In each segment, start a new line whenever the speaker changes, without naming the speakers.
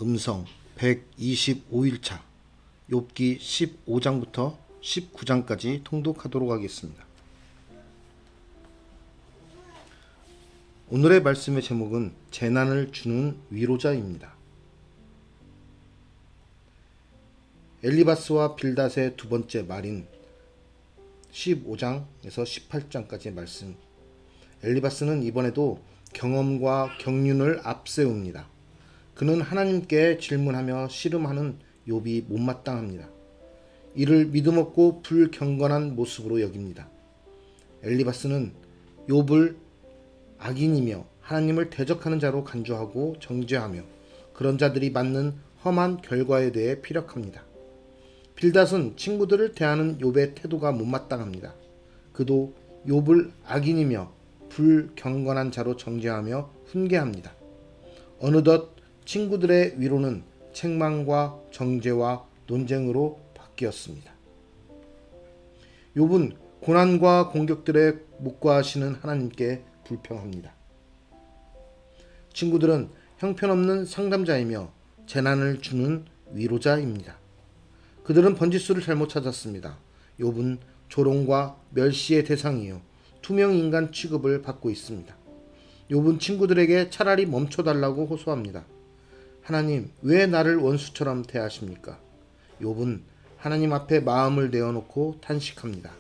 음성 125일차 욥기 15장부터 19장까지 통독하도록 하겠습니다. 오늘의 말씀의 제목은 재난을 주는 위로자입니다. 엘리바스와 빌닷의 두 번째 말인 15장에서 18장까지의 말씀. 엘리바스는 이번에도 경험과 경륜을 앞세웁니다. 그는 하나님께 질문하며 씨름하는 욥이 못마땅합니다. 이를 믿음 없고 불경건한 모습으로 여깁니다. 엘리바스는 욥을 악인이며 하나님을 대적하는 자로 간주하고 정죄하며 그런 자들이 맞는 험한 결과에 대해 피력합니다. 빌닷은 친구들을 대하는 욥의 태도가 못마땅합니다. 그도 욥을 악인이며 불경건한 자로 정죄하며 훈계합니다. 어느덧 친구들의 위로는 책망과 정죄와 논쟁으로 바뀌었습니다. 욥은 고난과 공격들에 묵과하시는 하나님께 불평합니다. 친구들은 형편없는 상담자이며 재난을 주는 위로자입니다. 그들은 번지수를 잘못 찾았습니다. 욥은 조롱과 멸시의 대상이요 투명 인간 취급을 받고 있습니다. 욥은 친구들에게 차라리 멈춰달라고 호소합니다. 하나님, 왜 나를 원수처럼 대하십니까? 욥은 하나님 앞에 마음을 내어놓고 탄식합니다.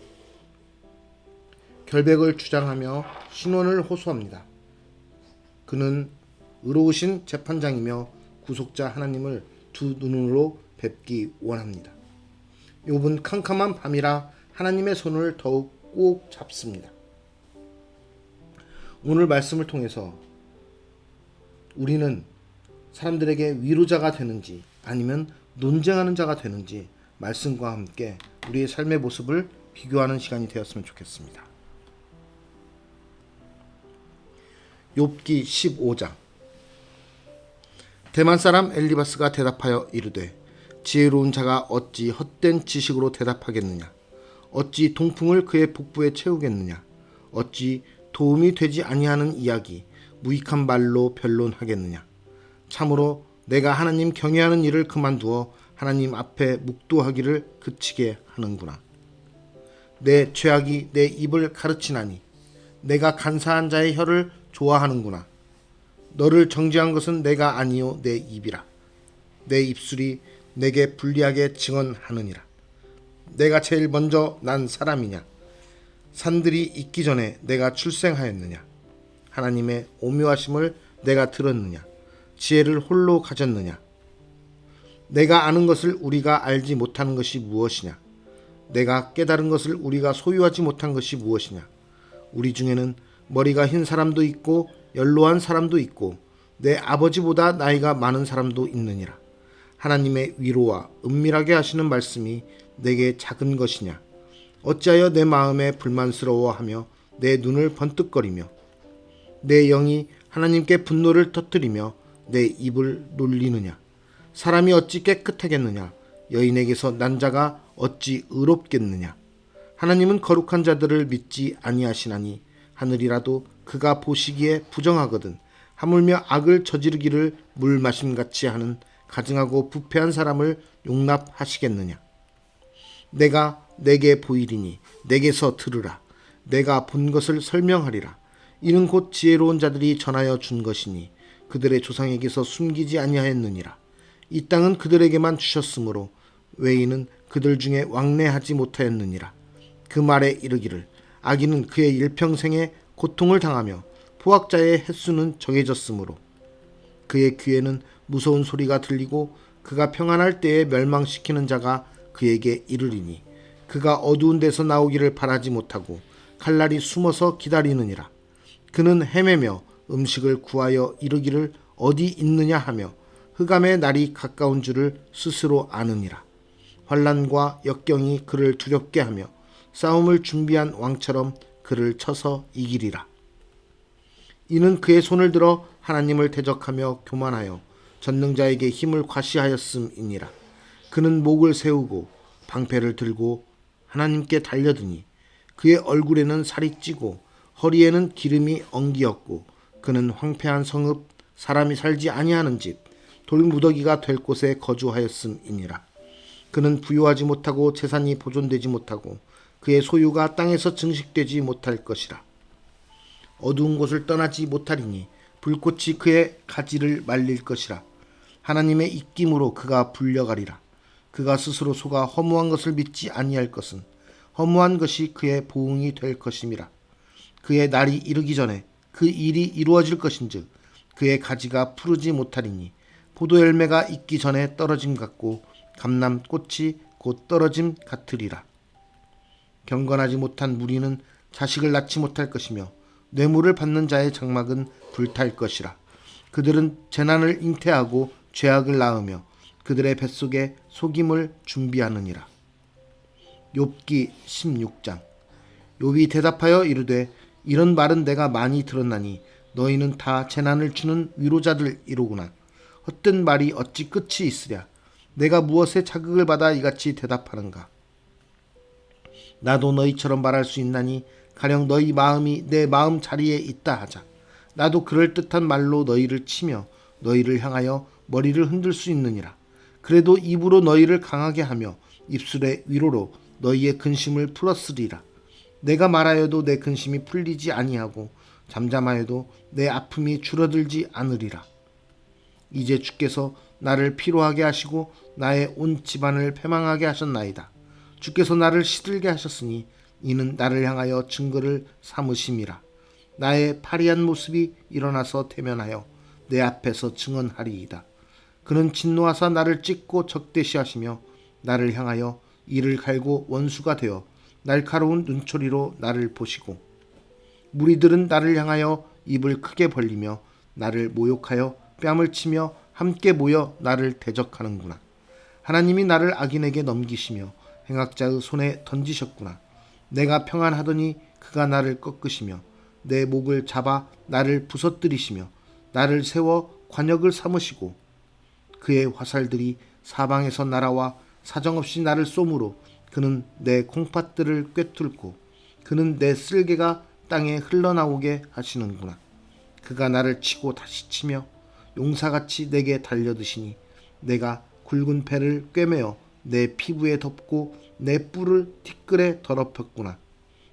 결백을 주장하며 신원을 호소합니다. 그는 의로우신 재판장이며 구속자 하나님을 두 눈으로 뵙기 원합니다. 욥은 캄캄한 밤이라 하나님의 손을 더욱 꼭 잡습니다. 오늘 말씀을 통해서 우리는 사람들에게 위로자가 되는지 아니면 논쟁하는 자가 되는지 말씀과 함께 우리의 삶의 모습을 비교하는 시간이 되었으면 좋겠습니다. 욥기 15장. 대만 사람 엘리바스가 대답하여 이르되 지혜로운 자가 어찌 헛된 지식으로 대답하겠느냐? 어찌 동풍을 그의 복부에 채우겠느냐? 어찌 도움이 되지 아니하는 이야기 무익한 말로 변론하겠느냐? 참으로 내가 하나님 경외하는 일을 그만두어 하나님 앞에 묵도하기를 그치게 하는구나. 내 죄악이 내 입을 가르치나니 내가 간사한 자의 혀를 좋아하는구나. 너를 정죄한 것은 내가 아니요 내 입이라. 내 입술이 내게 불리하게 증언하느니라. 내가 제일 먼저 난 사람이냐? 산들이 있기 전에 내가 출생하였느냐? 하나님의 오묘하심을 내가 들었느냐? 지혜를 홀로 가졌느냐? 내가 아는 것을 우리가 알지 못하는 것이 무엇이냐? 내가 깨달은 것을 우리가 소유하지 못한 것이 무엇이냐? 우리 중에는 머리가 흰 사람도 있고 연로한 사람도 있고 내 아버지보다 나이가 많은 사람도 있느니라. 하나님의 위로와 은밀하게 하시는 말씀이 내게 작은 것이냐? 어찌하여 내 마음에 불만스러워하며 내 눈을 번뜩거리며 내 영이 하나님께 분노를 터뜨리며 내 입을 놀리느냐? 사람이 어찌 깨끗하겠느냐? 여인에게서 난 자가 어찌 의롭겠느냐? 하나님은 거룩한 자들을 믿지 아니하시나니 하늘이라도 그가 보시기에 부정하거든 하물며 악을 저지르기를 물 마심같이 하는 가증하고 부패한 사람을 용납하시겠느냐? 내가 내게 보이리니 내게서 들으라. 내가 본 것을 설명하리라. 이는 곧 지혜로운 자들이 전하여 준 것이니 그들의 조상에게서 숨기지 아니하였느니라. 이 땅은 그들에게만 주셨으므로 외인은 그들 중에 왕래하지 못하였느니라. 그 말에 이르기를 악인은 그의 일평생에 고통을 당하며 포악자의 횟수는 정해졌으므로 그의 귀에는 무서운 소리가 들리고 그가 평안할 때에 멸망시키는 자가 그에게 이르리니 그가 어두운 데서 나오기를 바라지 못하고 칼날이 숨어서 기다리느니라. 그는 헤매며 음식을 구하여 이르기를 어디 있느냐 하며 흑암의 날이 가까운 줄을 스스로 아느니라. 환난과 역경이 그를 두렵게 하며 싸움을 준비한 왕처럼 그를 쳐서 이기리라. 이는 그의 손을 들어 하나님을 대적하며 교만하여 전능자에게 힘을 과시하였음이니라. 그는 목을 세우고 방패를 들고 하나님께 달려드니 그의 얼굴에는 살이 찌고 허리에는 기름이 엉기었고 그는 황폐한 성읍 사람이 살지 아니하는 집 돌무더기가 될 곳에 거주하였음이니라. 그는 부유하지 못하고 재산이 보존되지 못하고 그의 소유가 땅에서 증식되지 못할 것이라. 어두운 곳을 떠나지 못하리니 불꽃이 그의 가지를 말릴 것이라. 하나님의 입김으로 그가 불려가리라. 그가 스스로 속아 허무한 것을 믿지 아니할 것은 허무한 것이 그의 보응이 될 것임이라. 그의 날이 이르기 전에 그 일이 이루어질 것인즉 그의 가지가 푸르지 못하리니 포도 열매가 익기 전에 떨어짐 같고 감람꽃이 곧 떨어짐 같으리라. 경건하지 못한 무리는 자식을 낳지 못할 것이며 뇌물을 받는 자의 장막은 불탈 것이라. 그들은 재난을 잉태하고 죄악을 낳으며 그들의 뱃속에 속임을 준비하느니라. 욥기 16장. 욥이 대답하여 이르되 이런 말은 내가 많이 들었나니 너희는 다 재난을 주는 위로자들이로구나. 헛된 말이 어찌 끝이 있으랴. 내가 무엇에 자극을 받아 이같이 대답하는가. 나도 너희처럼 말할 수 있나니 가령 너희 마음이 내 마음 자리에 있다 하자. 나도 그럴듯한 말로 너희를 치며 너희를 향하여 머리를 흔들 수 있느니라. 그래도 입으로 너희를 강하게 하며 입술의 위로로 너희의 근심을 풀었으리라. 내가 말하여도 내 근심이 풀리지 아니하고 잠잠하여도 내 아픔이 줄어들지 않으리라. 이제 주께서 나를 피로하게 하시고 나의 온 집안을 패망하게 하셨나이다. 주께서 나를 시들게 하셨으니 이는 나를 향하여 증거를 삼으심이라. 나의 파리한 모습이 일어나서 대면하여 내 앞에서 증언하리이다. 그는 진노하사 나를 찢고 적대시하시며 나를 향하여 이를 갈고 원수가 되어 날카로운 눈초리로 나를 보시고 무리들은 나를 향하여 입을 크게 벌리며 나를 모욕하여 뺨을 치며 함께 모여 나를 대적하는구나. 하나님이 나를 악인에게 넘기시며 행악자의 손에 던지셨구나. 내가 평안하더니 그가 나를 꺾으시며 내 목을 잡아 나를 부서뜨리시며 나를 세워 관역을 삼으시고 그의 화살들이 사방에서 날아와 사정없이 나를 쏘므로 그는 내 콩팥들을 꿰뚫고 그는 내 쓸개가 땅에 흘러나오게 하시는구나. 그가 나를 치고 다시 치며 용사같이 내게 달려드시니 내가 굵은 배를 꿰매어 내 피부에 덮고 내 뿔을 티끌에 더럽혔구나.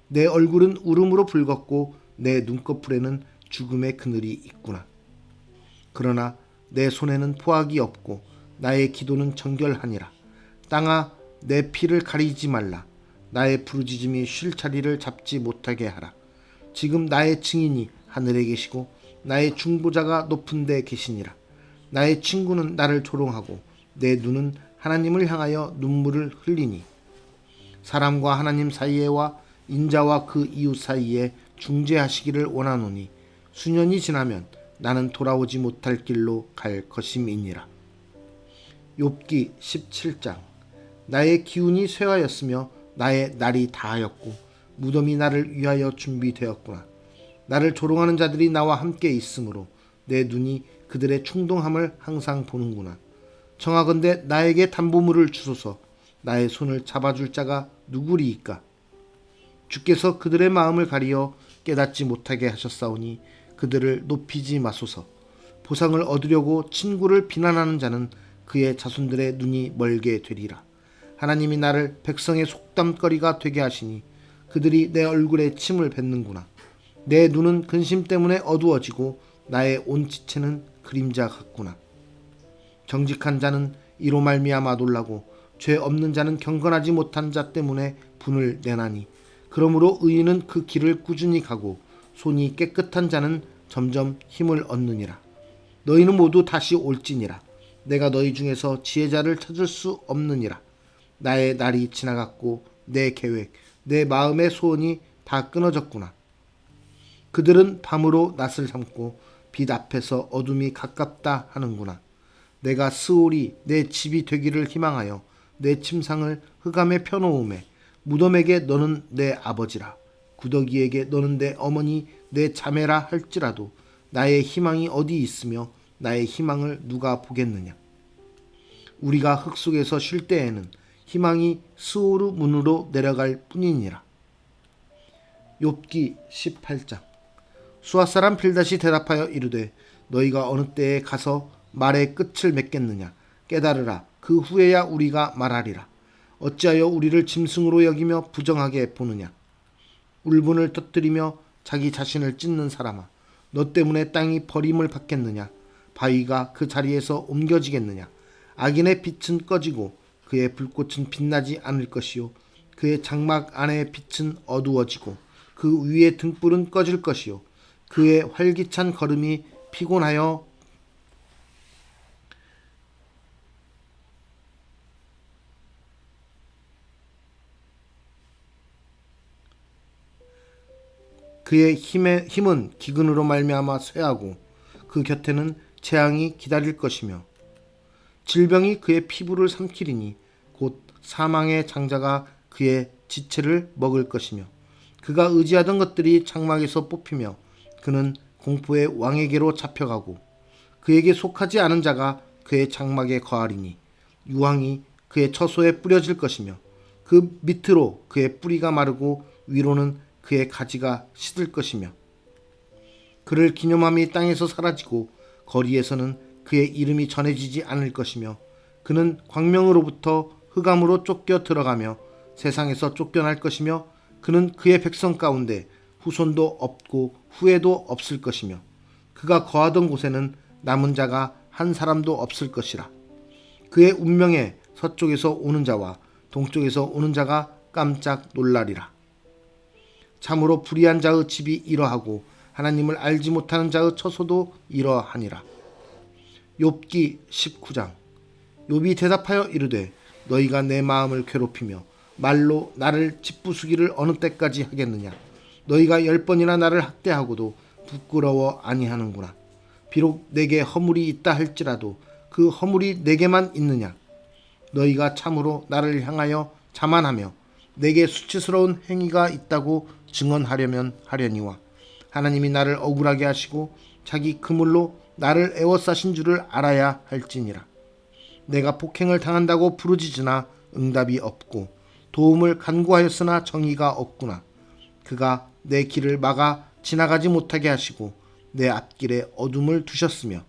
내 얼굴은 울음으로 붉었고 내 눈꺼풀에는 죽음의 그늘이 있구나. 그러나 내 손에는 포악이 없고 나의 기도는 정결하니라. 땅아 내 피를 가리지 말라. 나의 부르짖음이 쉴 자리를 잡지 못하게 하라. 지금 나의 증인이 하늘에 계시고 나의 중보자가 높은 데 계시니라. 나의 친구는 나를 조롱하고 내 눈은 하나님을 향하여 눈물을 흘리니 사람과 하나님 사이에와 인자와 그 이웃 사이에 중재하시기를 원하노니 수년이 지나면 나는 돌아오지 못할 길로 갈 것임이니라. 욥기 17장. 나의 기운이 쇠하였으며 나의 날이 다하였고 무덤이 나를 위하여 준비되었구나. 나를 조롱하는 자들이 나와 함께 있으므로 내 눈이 그들의 충동함을 항상 보는구나. 청하건대 나에게 담보물을 주소서. 나의 손을 잡아줄 자가 누구리이까. 주께서 그들의 마음을 가리어 깨닫지 못하게 하셨사오니 그들을 높이지 마소서. 보상을 얻으려고 친구를 비난하는 자는 그의 자손들의 눈이 멀게 되리라. 하나님이 나를 백성의 속담거리가 되게 하시니 그들이 내 얼굴에 침을 뱉는구나. 내 눈은 근심 때문에 어두워지고 나의 온 지체는 그림자 같구나. 정직한 자는 이로 말미암아 놀라고 죄 없는 자는 경건하지 못한 자 때문에 분을 내나니 그러므로 의인은 그 길을 꾸준히 가고 손이 깨끗한 자는 점점 힘을 얻느니라. 너희는 모두 다시 올지니라. 내가 너희 중에서 지혜자를 찾을 수 없느니라. 나의 날이 지나갔고 내 계획, 내 마음의 소원이 다 끊어졌구나. 그들은 밤으로 낯을 삼고 빛 앞에서 어둠이 가깝다 하는구나. 내가 스올이 내 집이 되기를 희망하여 내 침상을 흑암에 펴놓음에 무덤에게 너는 내 아버지라 구더기에게 너는 내 어머니 내 자매라 할지라도 나의 희망이 어디 있으며 나의 희망을 누가 보겠느냐. 우리가 흙 속에서 쉴 때에는 희망이 스오르 문으로 내려갈 뿐이니라. 욥기 18장. 수앗 사람 빌닷이 대답하여 이르되 너희가 어느 때에 가서 말의 끝을 맺겠느냐. 깨달으라. 그 후에야 우리가 말하리라. 어찌하여 우리를 짐승으로 여기며 부정하게 보느냐. 울분을 터뜨리며 자기 자신을 찢는 사람아, 너 때문에 땅이 버림을 받겠느냐. 바위가 그 자리에서 옮겨지겠느냐. 악인의 빛은 꺼지고 그의 불꽃은 빛나지 않을 것이요, 그의 장막 안의 빛은 어두워지고 그 위의 등불은 꺼질 것이요, 그의 활기찬 걸음이 피곤하여 그의 힘은 기근으로 말미암아 쇠하고 그 곁에는 재앙이 기다릴 것이며 질병이 그의 피부를 삼키리니 곧 사망의 장자가 그의 지체를 먹을 것이며 그가 의지하던 것들이 장막에서 뽑히며 그는 공포의 왕에게로 잡혀가고 그에게 속하지 않은 자가 그의 장막에 거하리니 유황이 그의 처소에 뿌려질 것이며 그 밑으로 그의 뿌리가 마르고 위로는 그의 가지가 시들 것이며 그를 기념함이 땅에서 사라지고 거리에서는 그의 이름이 전해지지 않을 것이며 그는 광명으로부터 흑암으로 쫓겨 들어가며 세상에서 쫓겨날 것이며 그는 그의 백성 가운데 후손도 없고 후회도 없을 것이며 그가 거하던 곳에는 남은 자가 한 사람도 없을 것이라. 그의 운명에 서쪽에서 오는 자와 동쪽에서 오는 자가 깜짝 놀라리라. 참으로 불의한 자의 집이 이러하고 하나님을 알지 못하는 자의 처소도 이러하니라. 욥기 19장. 욥이 대답하여 이르되 너희가 내 마음을 괴롭히며 말로 나를 짓부수기를 어느 때까지 하겠느냐. 너희가 10번이나 나를 학대하고도 부끄러워 아니하는구나. 비록 내게 허물이 있다 할지라도 그 허물이 내게만 있느냐. 너희가 참으로 나를 향하여 자만하며 내게 수치스러운 행위가 있다고 증언하려면 하려니와 하나님이 나를 억울하게 하시고 자기 그물로 나를 애워싸신 줄을 알아야 할지니라. 내가 폭행을 당한다고 부르짖으나 응답이 없고 도움을 간구하였으나 정의가 없구나. 그가 내 길을 막아 지나가지 못하게 하시고 내 앞길에 어둠을 두셨으며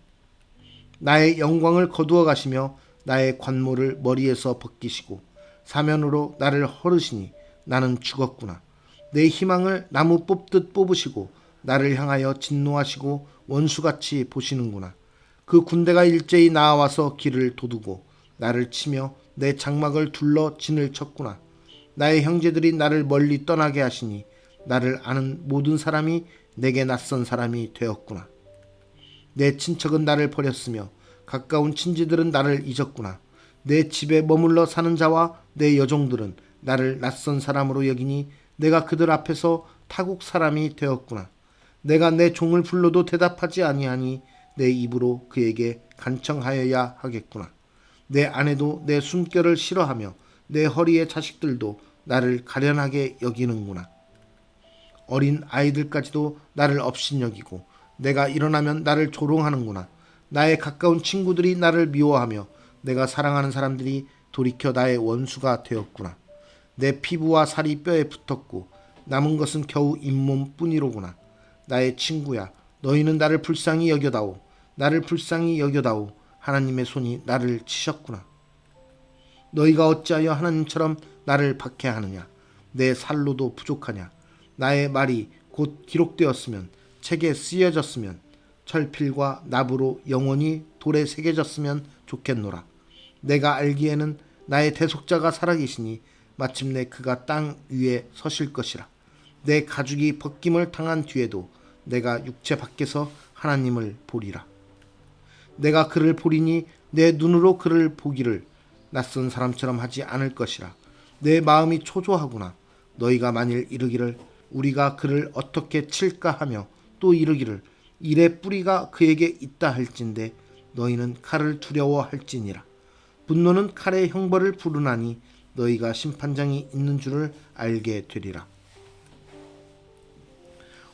나의 영광을 거두어 가시며 나의 관모를 머리에서 벗기시고 사면으로 나를 헐으시니 나는 죽었구나. 내 희망을 나무 뽑듯 뽑으시고 나를 향하여 진노하시고 원수같이 보시는구나. 그 군대가 일제히 나와서 길을 도두고 나를 치며 내 장막을 둘러 진을 쳤구나. 나의 형제들이 나를 멀리 떠나게 하시니 나를 아는 모든 사람이 내게 낯선 사람이 되었구나. 내 친척은 나를 버렸으며 가까운 친지들은 나를 잊었구나. 내 집에 머물러 사는 자와 내 여종들은 나를 낯선 사람으로 여기니 내가 그들 앞에서 타국 사람이 되었구나. 내가 내 종을 불러도 대답하지 아니하니 내 입으로 그에게 간청하여야 하겠구나. 내 아내도 내 숨결을 싫어하며 내 허리의 자식들도 나를 가련하게 여기는구나. 어린 아이들까지도 나를 업신여기고 내가 일어나면 나를 조롱하는구나. 나의 가까운 친구들이 나를 미워하며 내가 사랑하는 사람들이 돌이켜 나의 원수가 되었구나. 내 피부와 살이 뼈에 붙었고 남은 것은 겨우 잇몸뿐이로구나. 나의 친구야, 너희는 나를 불쌍히 여겨다오. 나를 불쌍히 여겨다오. 하나님의 손이 나를 치셨구나. 너희가 어찌하여 하나님처럼 나를 박해하느냐. 내 살로도 부족하냐. 나의 말이 곧 기록되었으면, 책에 쓰여졌으면, 철필과 납으로 영원히 돌에 새겨졌으면 좋겠노라. 내가 알기에는 나의 대속자가 살아계시니 마침내 그가 땅 위에 서실 것이라. 내 가죽이 벗김을 당한 뒤에도 내가 육체 밖에서 하나님을 보리라. 내가 그를 보리니 내 눈으로 그를 보기를 낯선 사람처럼 하지 않을 것이라. 내 마음이 초조하구나. 너희가 만일 이르기를 우리가 그를 어떻게 칠까 하며 또 이르기를 일의 뿌리가 그에게 있다 할진대 너희는 칼을 두려워할지니라. 분노는 칼의 형벌을 부르나니 너희가 심판장이 있는 줄을 알게 되리라.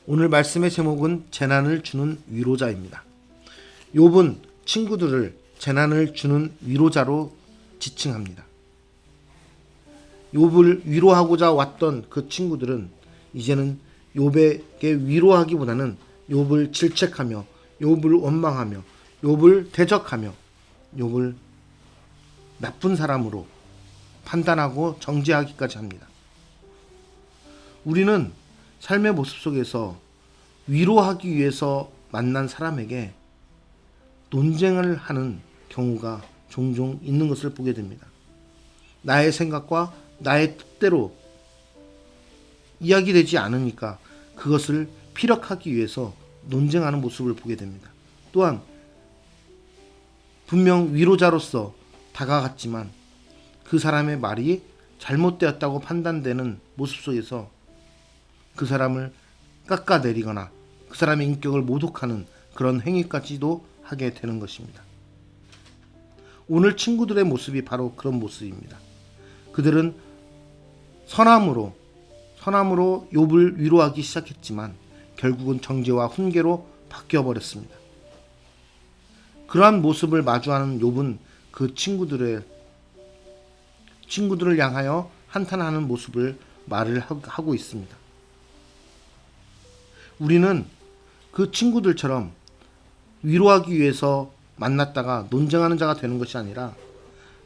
오늘 말씀의 제목은 재난을 주는 위로자입니다. 욥은 친구들을 재난을 주는 위로자로 지칭합니다. 욥을 위로하고자 왔던 그 친구들은 이제는 욥에게 위로하기보다는 욥을 질책하며 욥을 원망하며 욥을 대적하며 욥을 나쁜 사람으로 판단하고 정죄하기까지 합니다. 우리는 삶의 모습 속에서 위로하기 위해서 만난 사람에게 논쟁을 하는 경우가 종종 있는 것을 보게 됩니다. 나의 생각과 나의 뜻대로 이야기되지 않으니까 그것을 피력하기 위해서 논쟁하는 모습을 보게 됩니다. 또한 분명 위로자로서 다가갔지만 그 사람의 말이 잘못되었다고 판단되는 모습 속에서 그 사람을 깎아내리거나 그 사람의 인격을 모독하는 그런 행위까지도 하게 되는 것입니다. 오늘 친구들의 모습이 바로 그런 모습입니다. 그들은 선함으로 욥을 위로하기 시작했지만 결국은 정죄와 훈계로 바뀌어버렸습니다. 그러한 모습을 마주하는 욥은 그 친구들을 향하여 한탄하는 모습을 말을 하고 있습니다. 우리는 그 친구들처럼 위로하기 위해서 만났다가 논쟁하는 자가 되는 것이 아니라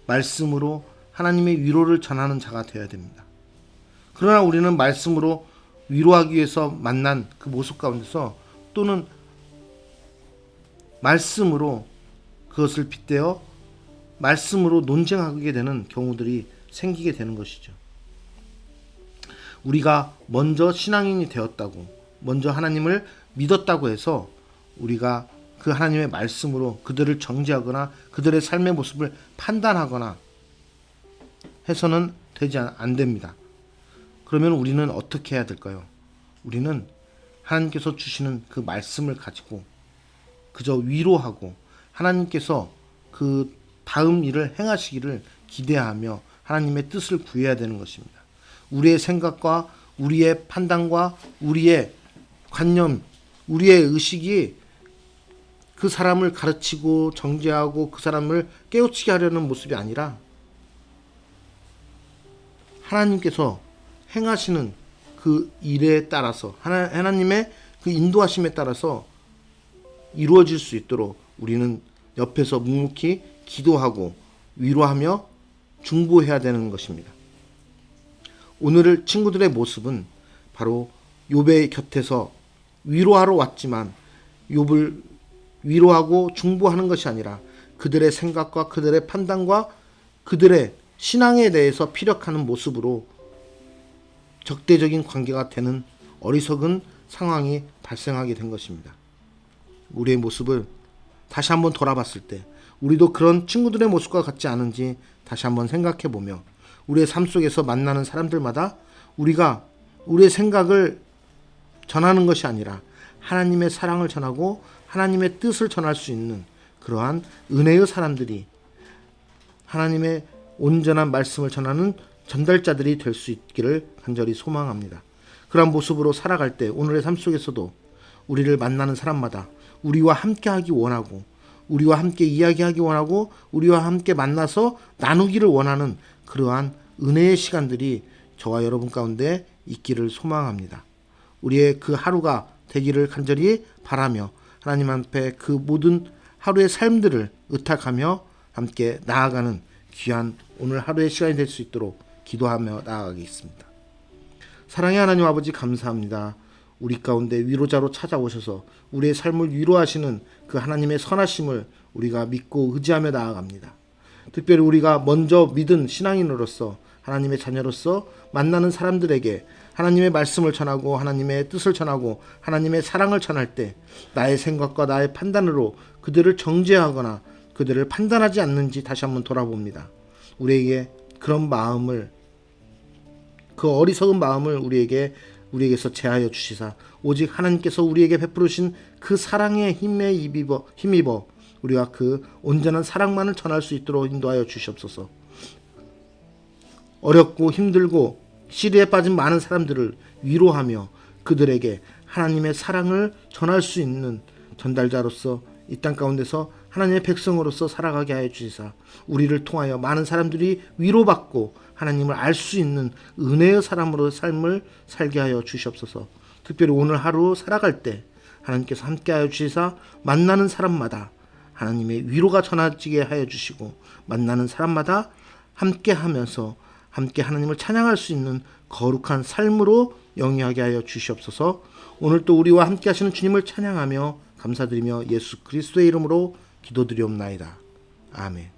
말씀으로 하나님의 위로를 전하는 자가 되어야 됩니다. 그러나 우리는 말씀으로 위로하기 위해서 만난 그 모습 가운데서 또는 말씀으로 그것을 빗대어 말씀으로 논쟁하게 되는 경우들이 생기게 되는 것이죠. 우리가 먼저 신앙인이 되었다고, 먼저 하나님을 믿었다고 해서 우리가 그 하나님의 말씀으로 그들을 정죄하거나 그들의 삶의 모습을 판단하거나 해서는 안 됩니다. 그러면 우리는 어떻게 해야 될까요? 우리는 하나님께서 주시는 그 말씀을 가지고 그저 위로하고 하나님께서 그 다음 일을 행하시기를 기대하며 하나님의 뜻을 구해야 되는 것입니다. 우리의 생각과 우리의 판단과 우리의 관념, 우리의 의식이 그 사람을 가르치고 정죄하고 그 사람을 깨우치게 하려는 모습이 아니라 하나님께서 행하시는 그 일에 따라서 하나님의 그 인도하심에 따라서 이루어질 수 있도록 우리는 옆에서 묵묵히 기도하고 위로하며 중보해야 되는 것입니다. 오늘 친구들의 모습은 바로 욥의 곁에서 위로하러 왔지만 욥을 위로하고 중보하는 것이 아니라 그들의 생각과 그들의 판단과 그들의 신앙에 대해서 피력하는 모습으로 적대적인 관계가 되는 어리석은 상황이 발생하게 된 것입니다. 우리의 모습을 다시 한번 돌아봤을 때 우리도 그런 친구들의 모습과 같지 않은지 다시 한번 생각해 보며 우리의 삶 속에서 만나는 사람들마다 우리가 우리의 생각을 전하는 것이 아니라 하나님의 사랑을 전하고 하나님의 뜻을 전할 수 있는 그러한 은혜의 사람들이 하나님의 온전한 말씀을 전하는 전달자들이 될 수 있기를 간절히 소망합니다. 그러한 모습으로 살아갈 때 오늘의 삶 속에서도 우리를 만나는 사람마다 우리와 함께 하기 원하고 우리와 함께 이야기하기 원하고 우리와 함께 만나서 나누기를 원하는 그러한 은혜의 시간들이 저와 여러분 가운데 있기를 소망합니다. 우리의 그 하루가 되기를 간절히 바라며 하나님 앞에 그 모든 하루의 삶들을 의탁하며 함께 나아가는 귀한 오늘 하루의 시간이 될 수 있도록 기도하며 나아가겠습니다. 사랑의 하나님 아버지 감사합니다. 우리 가운데 위로자로 찾아오셔서 우리의 삶을 위로하시는 그 하나님의 선하심을 우리가 믿고 의지하며 나아갑니다. 특별히 우리가 먼저 믿은 신앙인으로서 하나님의 자녀로서 만나는 사람들에게 하나님의 말씀을 전하고 하나님의 뜻을 전하고 하나님의 사랑을 전할 때 나의 생각과 나의 판단으로 그들을 정죄하거나 그들을 판단하지 않는지 다시 한번 돌아봅니다. 우리에게 그런 마음을 그 어리석은 마음을 우리에게서 제하여 주시사 오직 하나님께서 우리에게 베푸르신 그 사랑의 힘에 힘입어 우리가 그 온전한 사랑만을 전할 수 있도록 인도하여 주시옵소서. 어렵고 힘들고 시리에 빠진 많은 사람들을 위로하며 그들에게 하나님의 사랑을 전할 수 있는 전달자로서 이 땅 가운데서 하나님의 백성으로서 살아가게 하여 주시사 우리를 통하여 많은 사람들이 위로받고 하나님을 알 수 있는 은혜의 사람으로 삶을 살게 하여 주시옵소서. 특별히 오늘 하루 살아갈 때 하나님께서 함께하여 주시사 만나는 사람마다 하나님의 위로가 전해지게 하여 주시고 만나는 사람마다 함께 하면서 함께 하나님을 찬양할 수 있는 거룩한 삶으로 영위하게 하여 주시옵소서. 오늘 또 우리와 함께 하시는 주님을 찬양하며 감사드리며 예수 그리스도의 이름으로 기도드리옵나이다. 아멘.